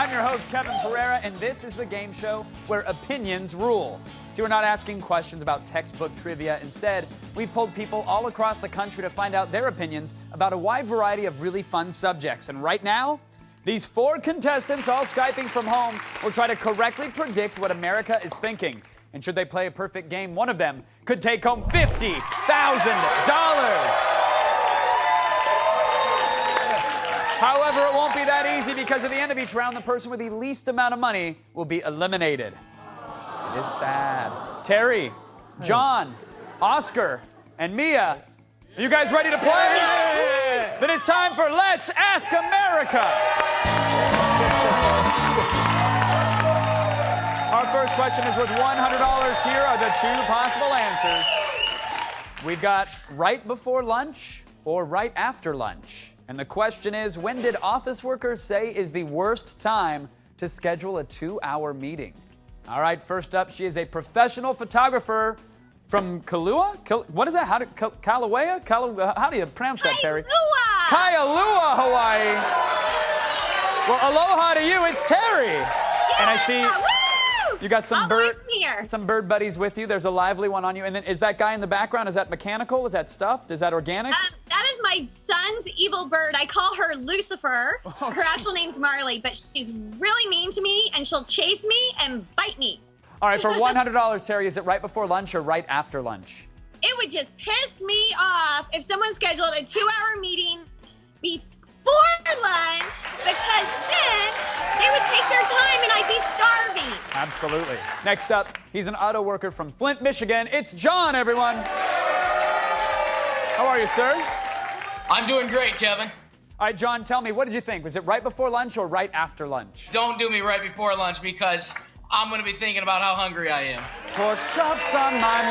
I'm your host, Kevin Pereira, and this is the game show where opinions rule. See, we're not asking questions about textbook trivia. Instead, we pulled people all across the country to find out their opinions about a wide variety of really fun subjects. And right now, these 4 contestants, all Skyping from home, will try to correctly predict what America is thinking. And should they play a perfect game, one of them could take home $50,000. However, it won't be that easy because at the end of each round, the person with the least amount of money will be eliminated. It is sad. Terry, John, Oscar, and Mia, are you guys ready to play? Yeah. Then it's time for Let's Ask America. Our first question is worth $100. Here are the 2 possible answers. We've got right before lunch or right after lunch. And the question is, when did office workers say is the worst time to schedule a 2-hour meeting? All right, first up, she is a professional photographer from Kailua? What is that? How do you pronounce that, Terry? Kailua, Hawaii. Well, aloha to you, it's Terry. Yeah, and I see you got some bird buddies with you. There's a lively one on you. And then is that guy in the background, is that mechanical? Is that stuffed? Is that organic? That is my son's evil bird. I call her Lucifer. Her actual name's Marley, but she's really mean to me, and she'll chase me and bite me. All right, for $100, Terry, is it right before lunch or right after lunch? It would just piss me off if someone scheduled a 2-hour meeting before lunch, because then they would take their time and I'd be starving. Absolutely. Next up, he's an auto worker from Flint, Michigan. It's John, everyone. How are you, sir? I'm doing great, Kevin. All right, John, tell me, what did you think? Was it right before lunch or right after lunch? Don't do me right before lunch because I'm going to be thinking about how hungry I am. Pork chops on my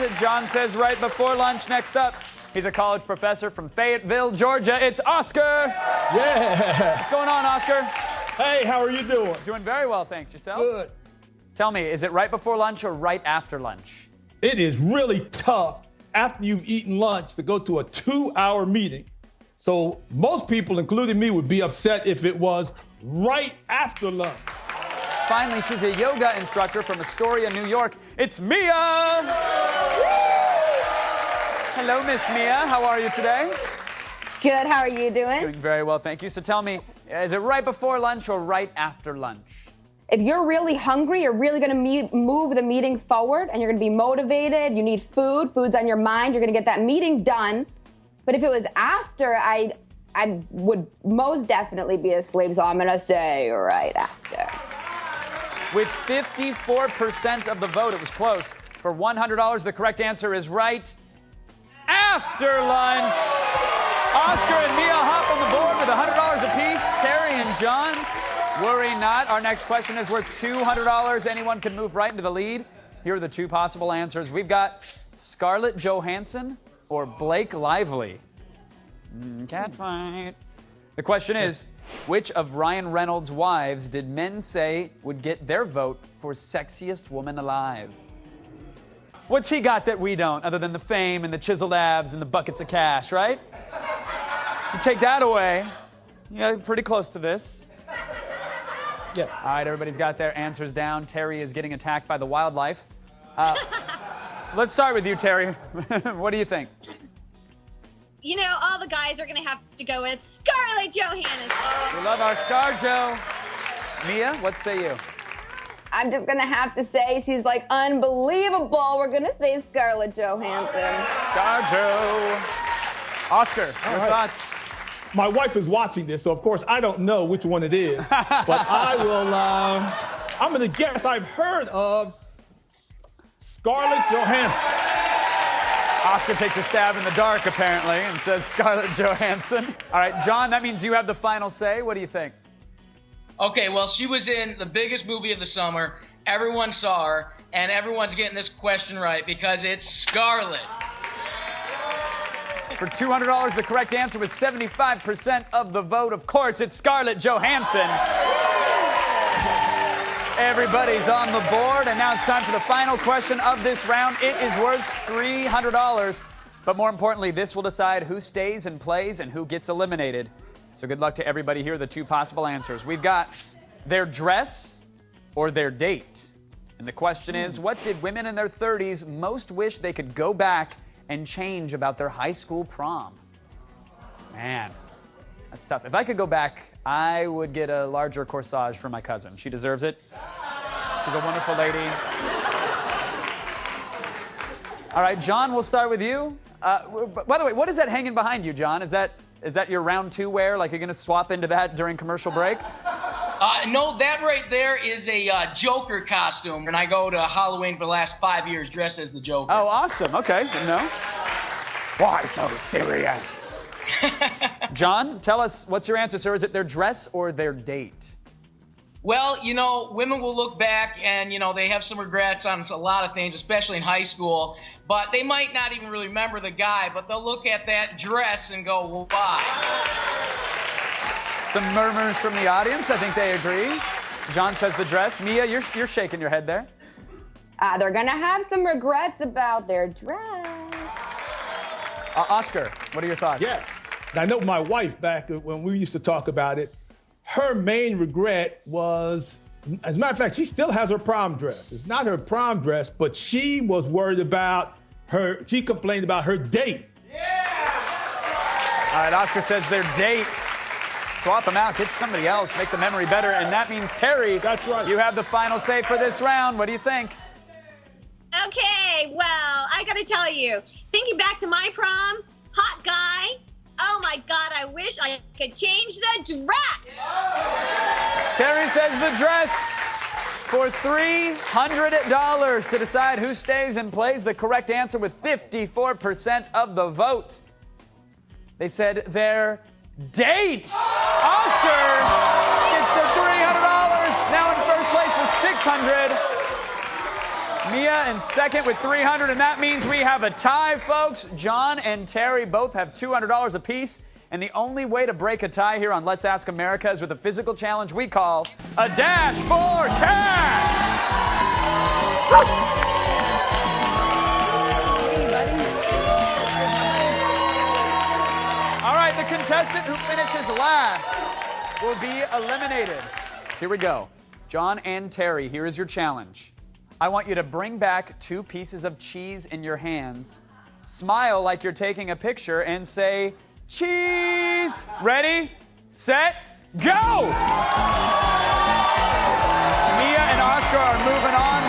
mind. John says right before lunch. Next up, he's a college professor from Fayetteville, Georgia. It's Oscar. Yeah. What's going on, Oscar? Hey, how are you doing? Doing very well, thanks. Yourself? Good. Tell me, is it right before lunch or right after lunch? It is really tough after you've eaten lunch to go to a 2-hour meeting. So most people, including me, would be upset if it was right after lunch. Finally, she's a yoga instructor from Astoria, New York. It's Mia! Hello, Miss Mia. How are you today? Good. How are you doing? Doing very well, thank you. So tell me, is it right before lunch or right after lunch? If you're really hungry, you're really going to move the meeting forward, and you're going to be motivated. You need food. Food's on your mind. You're going to get that meeting done. But if it was after, I would most definitely be asleep. So I'm going to say right after. With 54% of the vote, it was close. For $100, the correct answer is right after lunch. Oscar and Mia hop on the board with $100 apiece. Terry and John, worry not. Our next question is worth $200. Anyone can move right into the lead. Here are the 2 possible answers. We've got Scarlett Johansson or Blake Lively. Catfight. The question is, which of Ryan Reynolds' wives did men say would get their vote for sexiest woman alive? What's he got that we don't, other than the fame and the chiseled abs and the buckets of cash, right? You take that away, yeah, pretty close to this. Yeah. All right, everybody's got their answers down. Terry is getting attacked by the wildlife. Let's start with you, Terry. What do you think? You know, all the guys are going to have to go with Scarlett Johansson. We love our Scar Joe. Mia, what say you? I'm just going to have to say she's like unbelievable. We're going to say Scarlett Johansson. Scar Joe. Oscar, your thoughts? My wife is watching this, so of course I don't know which one it is. But I will, I'm going to guess I've heard of Scarlett Johansson. Oscar takes a stab in the dark, apparently, and says Scarlett Johansson. All right, John, that means you have the final say. What do you think? Okay, well, she was in the biggest movie of the summer. Everyone saw her, and everyone's getting this question right because it's Scarlett. For $200, the correct answer was 75% of the vote. Of course, it's Scarlett Johansson. Everybody's on the board, and now it's time for the final question of this round. It is worth $300. But more importantly, this will decide who stays and plays and who gets eliminated. So good luck to everybody here. The two possible answers. We've got their dress or their date. And the question is, what did women in their 30s most wish they could go back and change about their high school prom? Man, that's tough. If I could go back, I would get a larger corsage for my cousin. She deserves it. She's a wonderful lady. All right, John, we'll start with you. By the way, what is that hanging behind you, John? Is that your round 2 wear? Like you're going to swap into that during commercial break? No, that right there is a Joker costume, and I go to Halloween for the last 5 years dressed as the Joker. Oh, awesome. Okay, didn't know. Why so serious? John, tell us, what's your answer, sir? Is it their dress or their date? Well, women will look back and, they have some regrets on a lot of things, especially in high school, but they might not even really remember the guy, but they'll look at that dress and go, well, why? Some murmurs from the audience. I think they agree. John says the dress. Mia, you're shaking your head there. They're going to have some regrets about their dress. Oscar, what are your thoughts? Yes. And I know my wife, back when we used to talk about it, her main regret was, as a matter of fact, she still has her prom dress. It's not her prom dress, but she was worried about she complained about her date. Yeah! All right, Oscar says their date. Swap them out, get somebody else, make the memory better, and that means, Terry, that's right. You have the final say for this round. What do you think? Okay, well, I gotta tell you, thinking back to my prom, hot guy, oh my God, I wish I could change the dress. Terry says the dress for $300 to decide who stays and plays the correct answer with 54% of the vote. They said their date. Oscar gets the $300. Now in first place with $600. Mia in second with $300, and that means we have a tie, folks. John and Terry both have $200 apiece, and the only way to break a tie here on Let's Ask America is with a physical challenge we call a Dash for Cash. All right, the contestant who finishes last will be eliminated. So here we go. John and Terry, here is your challenge. I want you to bring back 2 pieces of cheese in your hands, smile like you're taking a picture, and say, cheese! Ready, set, go! Mia and Oscar are moving on.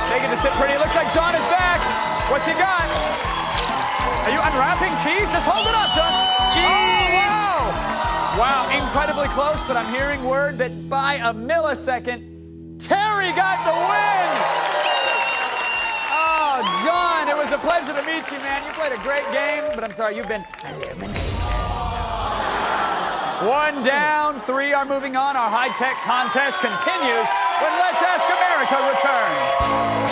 They get to sit pretty. It looks like John is back. What's he got? Are you unwrapping cheese? Just hold it up, John. Cheese! Oh, wow. Wow, incredibly close, but I'm hearing word that by a millisecond, Terry got the win! Oh, John, it was a pleasure to meet you, man. You played a great game, but I'm sorry, you've been eliminated. 1 down, 3 are moving on. Our high-tech contest continues when Let's Ask America returns.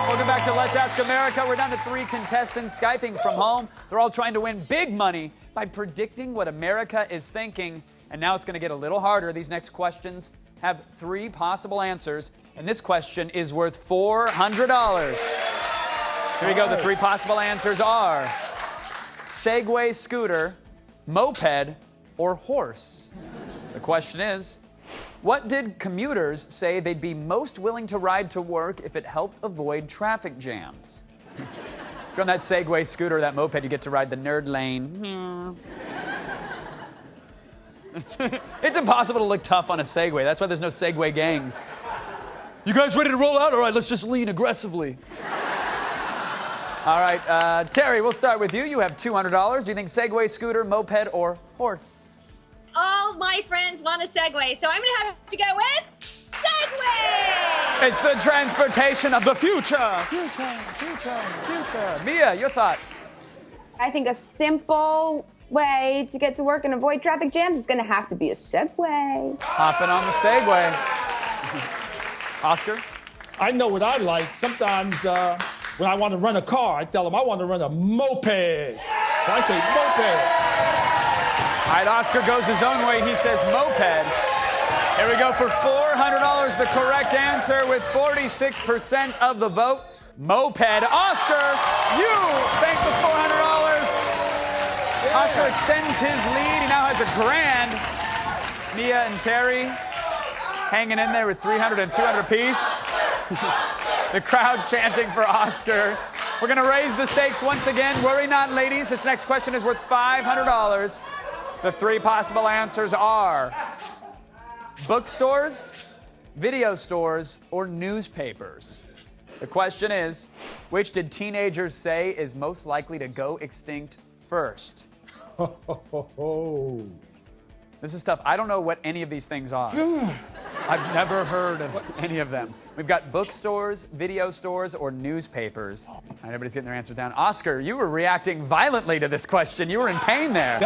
Welcome back to Let's Ask America. We're down to 3 contestants Skyping from home. They're all trying to win big money by predicting what America is thinking. And now it's going to get a little harder. These next questions have 3 possible answers. And this question is worth $400. Here we go. The 3 possible answers are Segway, scooter, moped, or horse. The question is, what did commuters say they'd be most willing to ride to work if it helped avoid traffic jams? If you're on that Segway, scooter, or that moped, you get to ride the nerd lane. It's impossible to look tough on a Segway. That's why there's no Segway gangs. You guys ready to roll out? All right, let's just lean aggressively. All right, Terry, we'll start with you. You have $200. Do you think Segway, scooter, moped, or horse? All my friends want a Segway, so I'm going to have to go with Segway! It's the transportation of the future. Future. Mia, your thoughts? I think a simple way to get to work and avoid traffic jams is going to have to be a Segway. Hopping on the Segway. Oscar? I know what I like. Sometimes when I want to run a car, I tell them I want to run a moped. So I say moped. All right, Oscar goes his own way. He says moped. There we go for $400. The correct answer with 46% of the vote. Moped. Oscar, you bank the $400. Oscar extends his lead. He now has $1,000. Mia and Terry hanging in there with 300 and 200 apiece. The crowd chanting for Oscar. We're going to raise the stakes once again. Worry not, ladies. This next question is worth $500. The 3 possible answers are bookstores, video stores, or newspapers. The question is, which did teenagers say is most likely to go extinct first? This is tough. I don't know what any of these things are. I've never heard of any of them. We've got bookstores, video stores, or newspapers. All right, everybody's getting their answers down. Oscar, you were reacting violently to this question. You were in pain there.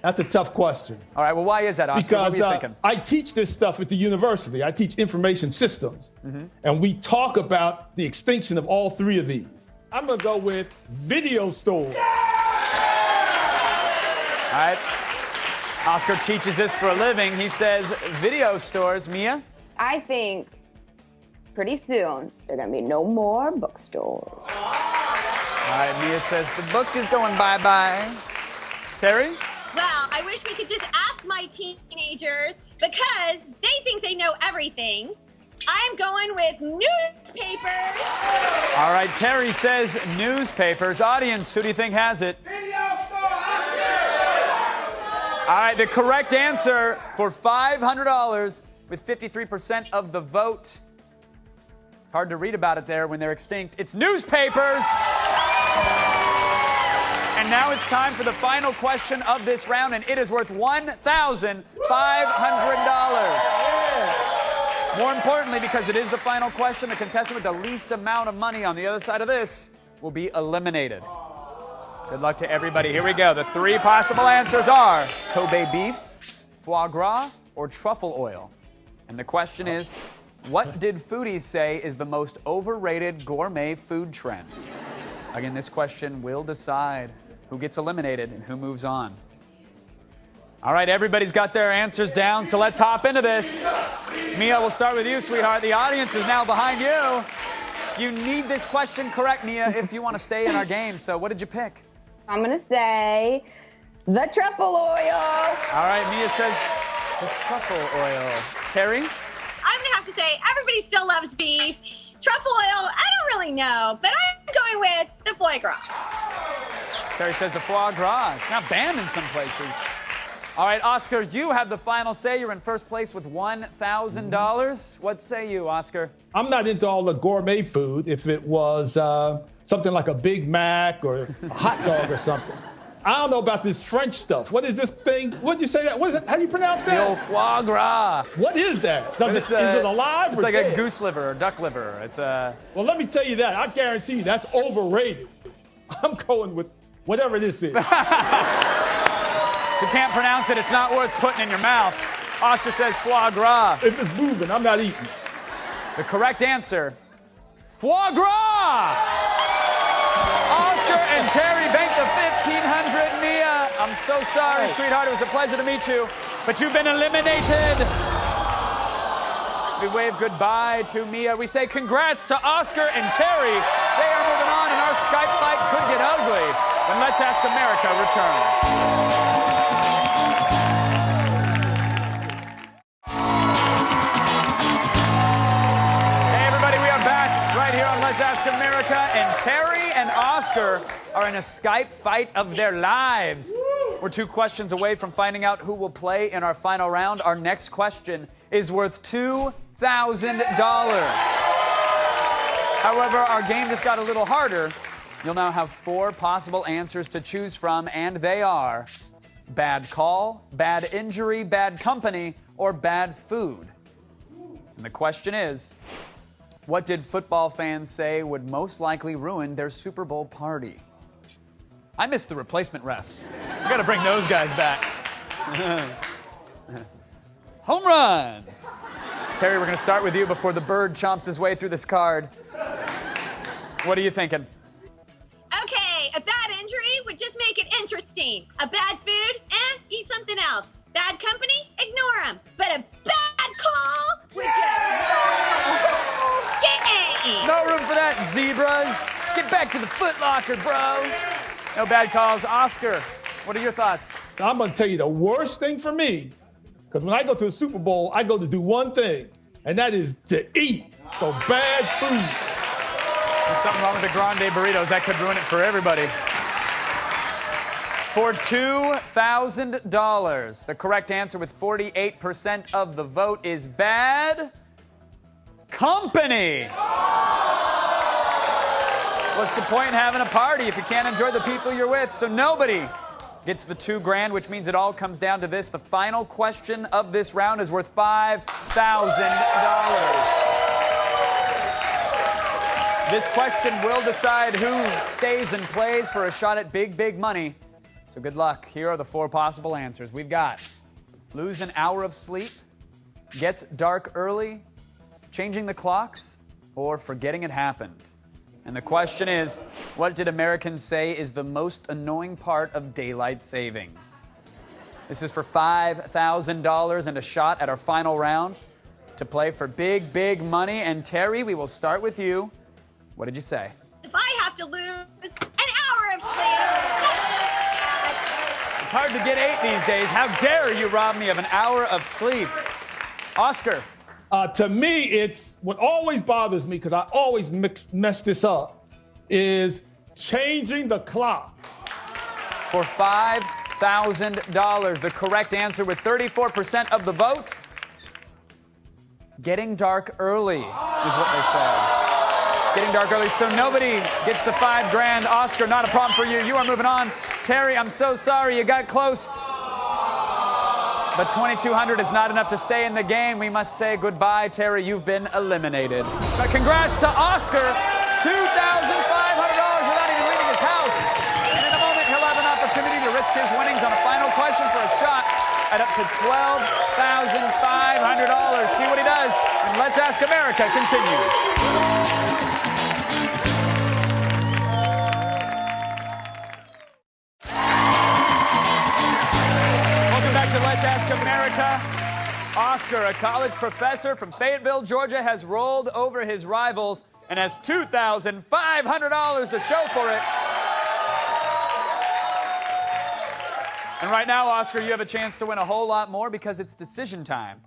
That's a tough question. All right, well, why is that, Oscar? What were you thinking? I teach this stuff at the university. I teach information systems. And we talk about the extinction of all 3 of these. I'm going to go with video stores. All right. Oscar teaches this for a living. He says video stores. Mia? I think pretty soon there are going to be no more bookstores. All right, Mia says the book is going bye-bye. Terry? Well, I wish we could just ask my teenagers because they think they know everything. I'm going with newspapers. All right, Terry says newspapers. Audience, who do you think has it? All right, the correct answer for $500 with 53% of the vote. It's hard to read about it there when they're extinct. It's newspapers. And now it's time for the final question of this round, and it is worth $1,500. More importantly, because it is the final question, the contestant with the least amount of money on the other side of this will be eliminated. Good luck to everybody. Here we go. The 3 possible answers are Kobe beef, foie gras, or truffle oil. And the question is, what did foodies say is the most overrated gourmet food trend? Again, this question will decide who gets eliminated and who moves on. All right, everybody's got their answers down, so let's hop into this. Mia, we'll start with you, sweetheart. The audience is now behind you. You need this question correct, Mia, if you want to stay in our game. So what did you pick? I'm going to say the truffle oil. All right, Mia says the truffle oil. Terry? I'm going to have to say everybody still loves beef. Truffle oil, I don't really know, but I'm going with the foie gras. Terry says the foie gras. It's not banned in some places. All right, Oscar, you have the final say. You're in first place with $1,000. What say you, Oscar? I'm not into all the gourmet food. If it was something like a Big Mac or a hot dog or something. I don't know about this French stuff. What is this thing? What did you say that? What is it? How do you pronounce that? The old foie gras. What is that? Is it alive or It's like dead? a goose liver or duck liver. It's a... Well, let me tell you that. I guarantee you that's overrated. I'm going with whatever this is. If you can't pronounce it, it's not worth putting in your mouth. Oscar says foie gras. If it's moving, I'm not eating. The correct answer, foie gras! Oscar and Terry bank the $1,500. Mia, I'm so sorry, sweetheart. It was a pleasure to meet you, but you've been eliminated. We wave goodbye to Mia. We say congrats to Oscar and Terry. They are moving on, and our Skype fight could get ugly when Let's Ask America returns. Here on Let's Ask America, and Terry and Oscar are in a Skype fight of their lives. We're 2 questions away from finding out who will play in our final round. Our next question is worth $2,000. However, our game just got a little harder. You'll now have 4 possible answers to choose from, and they are bad call, bad injury, bad company, or bad food. And the question is, what did football fans say would most likely ruin their Super Bowl party? I miss the replacement refs. We gotta bring those guys back. Home run! Terry, we're gonna start with you before the bird chomps his way through this card. What are you thinking? Okay, a bad injury would just make it interesting. A bad food, eat something else. Bad company, ignore them. But a zebras. Get back to the Foot Locker, bro. No bad calls. Oscar, what are your thoughts? Now, I'm going to tell you the worst thing for me, because when I go to the Super Bowl, I go to do one thing, and that is to eat. So bad food. There's something wrong with the grande burritos. That could ruin it for everybody. For $2,000, the correct answer with 48% of the vote is bad company. What's the point in having a party if you can't enjoy the people you're with? So nobody gets the $2,000, which means it all comes down to this. The final question of this round is worth $5,000. This question will decide who stays and plays for a shot at big, big money. So good luck. Here are the 4 possible answers. We've got lose an hour of sleep, gets dark early, changing the clocks, or forgetting it happened. And the question is, what did Americans say is the most annoying part of daylight savings? This is for $5,000 and a shot at our final round to play for big, big money. And Terry, we will start with you. What did you say? If I have to lose an hour of sleep. It's hard to get 8 these days. How dare you rob me of an hour of sleep? Oscar. To me, it's what always bothers me, because I always mess this up, is changing the clock. For $5,000, the correct answer with 34% of the vote, getting dark early is what they said. Getting dark early, so nobody gets the $5,000. Oscar, not a problem for you. You are moving on. Terry, I'm so sorry. You got close. But $2,200 is not enough to stay in the game. We must say goodbye, Terry. You've been eliminated. But congrats to Oscar. $2,500 without even leaving his house. And in a moment, he'll have an opportunity to risk his winnings on a final question for a shot at up to $12,500. See what he does when Let's Ask America continues. Let's Ask America. Oscar, a college professor from Fayetteville, Georgia, has rolled over his rivals and has $2,500 to show for it. And right now, Oscar, you have a chance to win a whole lot more because it's decision time.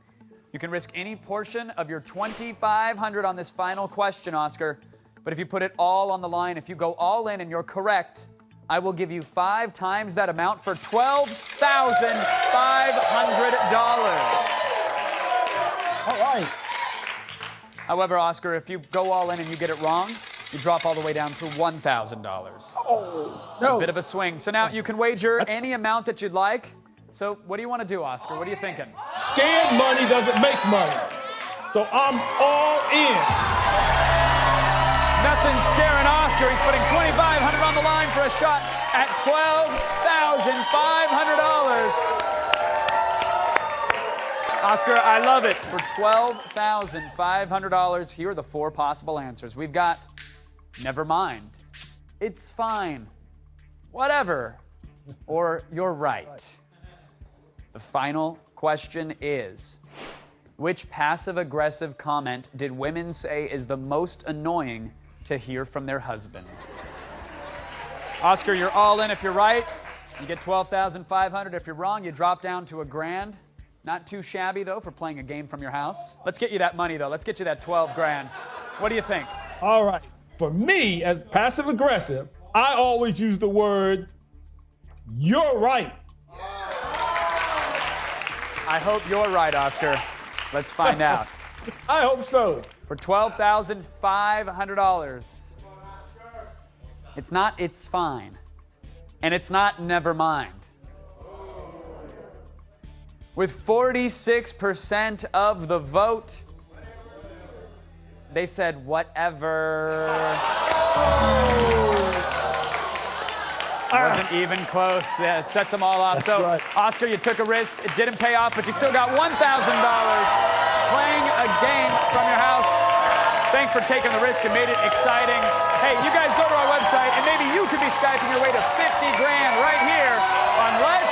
You can risk any portion of your $2,500 on this final question, Oscar. But if you put it all on the line, if you go all in and you're correct, I will give you 5 times that amount for $12,500. All right. However, Oscar, if you go all in and you get it wrong, you drop all the way down to $1,000. Oh, no. A bit of a swing. So now you can wager any amount that you'd like. So what do you want to do, Oscar? What are you thinking? Scared money doesn't make money. So I'm all in. Nothing's scaring Oscar. He's putting $2,500 on the line for a shot at $12,500. Oscar, I love it. For $12,500, here are the 4 possible answers. We've got never mind, it's fine, whatever, or you're right. The final question is, which passive-aggressive comment did women say is the most annoying to hear from their husband? Oscar, you're all in if you're right. You get $12,500. If you're wrong, you drop down to $1,000. Not too shabby, though, for playing a game from your house. Let's get you that money, though. Let's get you that $12,000. What do you think? All right. For me, as passive-aggressive, I always use the word, you're right. I hope you're right, Oscar. Let's find out. I hope so. For $12,500. It's not it's fine. And it's not never mind. With 46% of the vote, they said whatever. Wasn't even close. Yeah, it sets them all off. That's so, right. Oscar, you took a risk. It didn't pay off, but you still got $1,000 playing a game from your house. Thanks for taking the risk and made it exciting. Hey, you guys go to our website, and maybe you could be Skyping your way to $50,000 right here on Let's